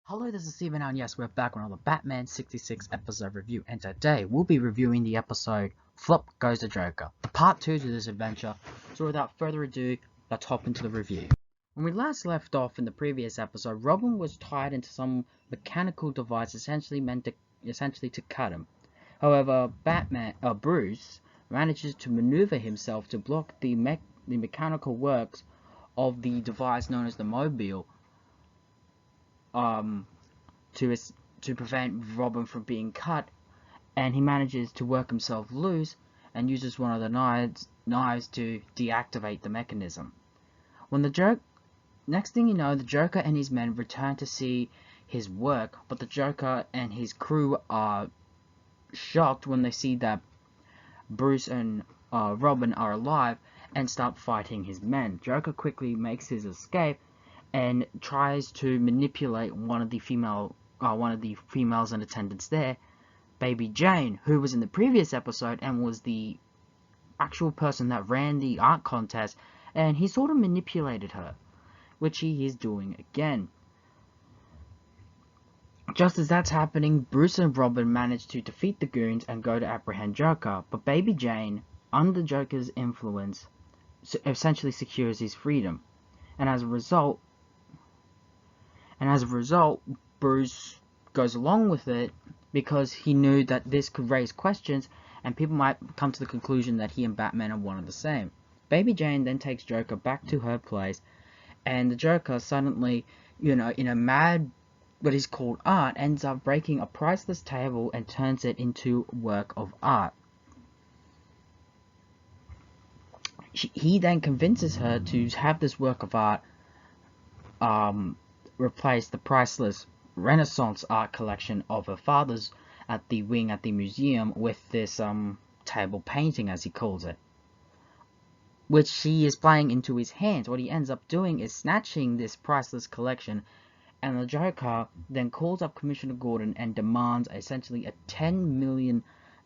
Hello, this is Steven, and yes, we're back on another Batman 66 episode review, and today we'll be reviewing the episode Flip Goes the Joker, the part 2 to this adventure. So without further ado, let's hop into the review. When we last left off in the previous episode, Robin was tied into some mechanical device essentially to cut him. However, Bruce manages to maneuver himself to block the mechanical works of the device known as the Mobile, to prevent Robin from being cut, and he manages to work himself loose and uses one of the knives to deactivate the mechanism. Next thing you know, the Joker and his men return to see his work, but the Joker and his crew are shocked when they see that Bruce and Robin are alive and start fighting his men. Joker quickly makes his escape and tries to manipulate one of the females in attendance there, Baby Jane, who was in the previous episode and was the actual person that ran the art contest, and he sort of manipulated her, which he is doing again. Just as that's happening, Bruce and Robin manage to defeat the goons and go to apprehend Joker, but Baby Jane, under Joker's influence, essentially secures his freedom, and as a result, Bruce goes along with it because he knew that this could raise questions and people might come to the conclusion that he and Batman are one and the same. Baby Jane then takes Joker back to her place, and the Joker suddenly, in a mad, what is called art, ends up breaking a priceless table and turns it into a work of art. He then convinces her to have this work of art replace the priceless Renaissance art collection of her father's at the museum with this table painting, as he calls it, which she is playing into his hands. What he ends up doing is snatching this priceless collection, and the Joker then calls up Commissioner Gordon and demands essentially a $10 million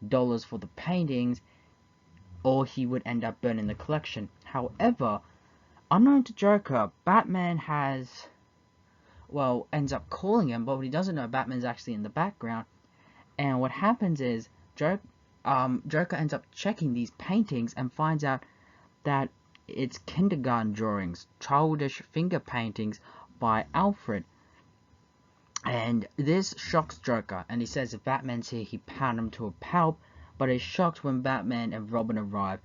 for the paintings, or he would end up burning the collection. However, unknown to Joker, Batman ends up calling him, but what he doesn't know, Batman's actually in the background, and what happens is Joker ends up checking these paintings and finds out that it's kindergarten drawings, childish finger paintings by Alfred, and this shocks Joker, and he says if Batman's here, he pound him to a pulp, but is shocked when Batman and Robin arrive,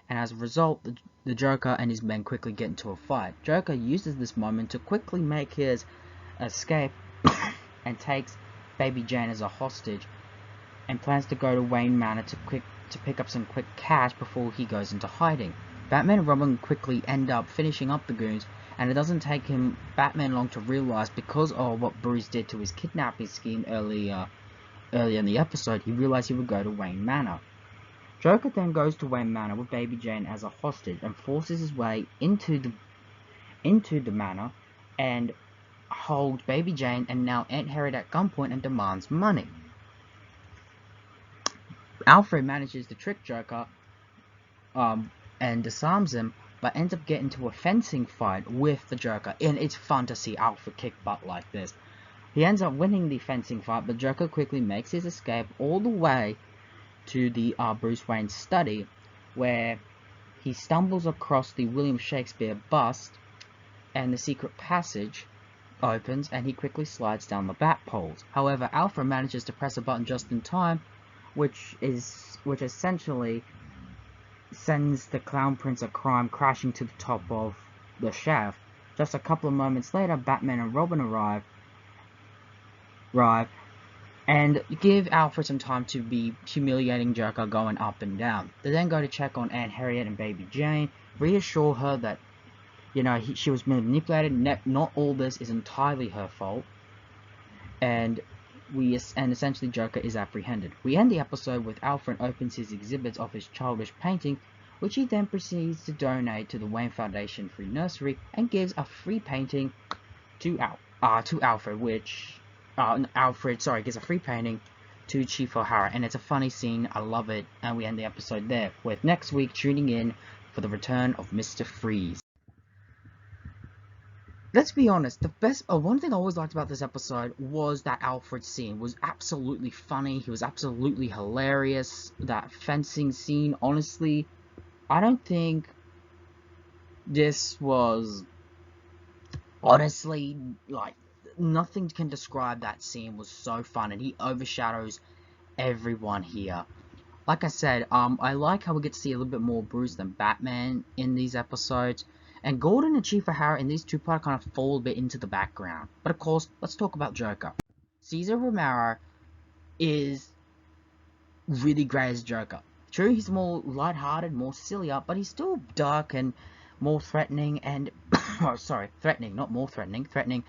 and as a result, the Joker and his men quickly get into a fight. Joker uses this moment to quickly make his escape and takes Baby Jane as a hostage and plans to go to Wayne Manor to pick up some quick cash before he goes into hiding. Batman and Robin quickly end up finishing up the goons, and it doesn't take Batman long to realize, because of what Bruce did to his kidnapping scheme earlier in the episode, he realized he would go to Wayne Manor. Joker then goes to Wayne Manor with Baby Jane as a hostage and forces his way into the manor and holds Baby Jane and now Aunt Harriet at gunpoint and demands money. Alfred manages to trick Joker and disarms him, but ends up getting into a fencing fight with the Joker, and it's fun to see Alfred kick butt like this. He ends up winning the fencing fight, but Joker quickly makes his escape all the way to the Bruce Wayne study, where he stumbles across the William Shakespeare bust, and the secret passage opens, and he quickly slides down the bat poles. However, Alfred manages to press a button just in time, which essentially sends the Clown Prince of Crime crashing to the top of the shaft. Just a couple of moments later, Batman and Robin arrive and give Alfred some time to be humiliating Joker going up and down. They then go to check on Aunt Harriet and Baby Jane, reassure her that, she was manipulated, not all this is entirely her fault, and essentially Joker is apprehended. We end the episode with Alfred opens his exhibits of his childish painting, which he then proceeds to donate to the Wayne Foundation Free Nursery and gives a free painting to Alfred, gives a free painting to Chief O'Hara, and it's a funny scene, I love it, and we end the episode there, with next week tuning in for the return of Mr. Freeze. let's be honest, the best, one thing I always liked about this episode was that Alfred scene was absolutely funny. He was absolutely hilarious. That fencing scene, honestly, I don't think this was, honestly, like, nothing can describe that scene. Was so fun, and he overshadows everyone here. Like I said, I like how we get to see a little bit more Bruce than Batman in these episodes. And Gordon and Chief O'Hara in these two-part kind of fall a bit into the background. But of course, let's talk about Joker. Cesar Romero is really great as Joker. True, he's more light-hearted, more sillier, but he's still dark and more threatening and... oh, sorry, threatening, not more threatening, threatening,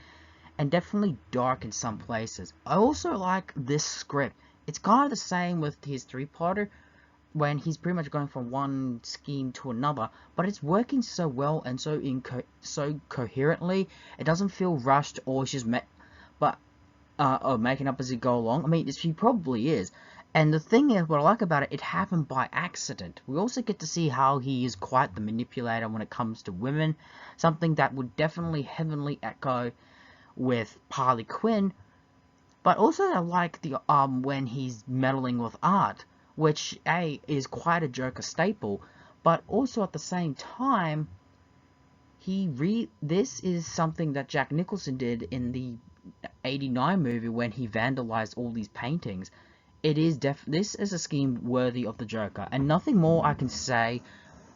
and definitely dark in some places. I also like this script. It's kind of the same with his three-parter, when he's pretty much going from one scheme to another, but it's working so well and so coherently. It doesn't feel rushed or it's just or making up as you go along. I mean, he probably is. And the thing is, what I like about it, it happened by accident. We also get to see how he is quite the manipulator when it comes to women, something that would definitely heavily echo with Harley Quinn. But also I like the when he's meddling with art, which is quite a Joker staple, but also at the same time this is something that Jack Nicholson did in the '89 movie when he vandalized all these paintings. This is a scheme worthy of the Joker, and nothing more I can say.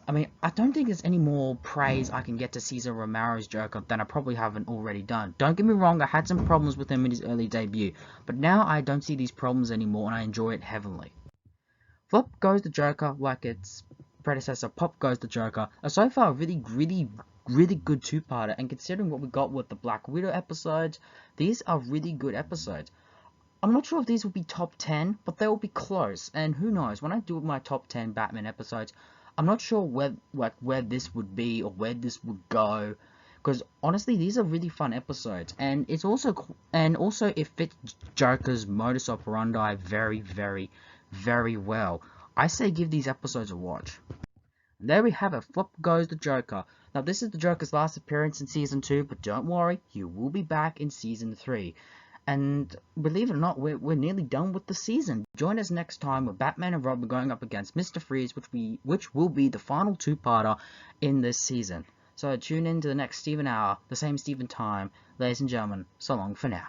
I mean, I don't think there's any more praise I can get to Cesar Romero's Joker than I probably haven't already done. Don't get me wrong, I had some problems with him in his early debut, but now I don't see these problems anymore and I enjoy it heavily. Flop goes the Joker like its predecessor, Pop goes the Joker. So far, a really good two-parter, and considering what we got with the Black Widow episodes, these are really good episodes. I'm not sure if these will be top 10, but they will be close, and who knows, when I do my top 10 Batman episodes, I'm not sure where this would be or where this would go, because honestly, these are really fun episodes, and it fits Joker's modus operandi very well. I say give these episodes a watch. And there we have it. Flop goes the Joker. Now this is the Joker's last appearance in season 2, but don't worry, he will be back in season 3. And believe it or not, we're nearly done with the season. Join us next time with Batman and Robin going up against Mr. Freeze, which will be the final two-parter in this season. So tune in to the next Steven hour, the same Steven time. Ladies and gentlemen, so long for now.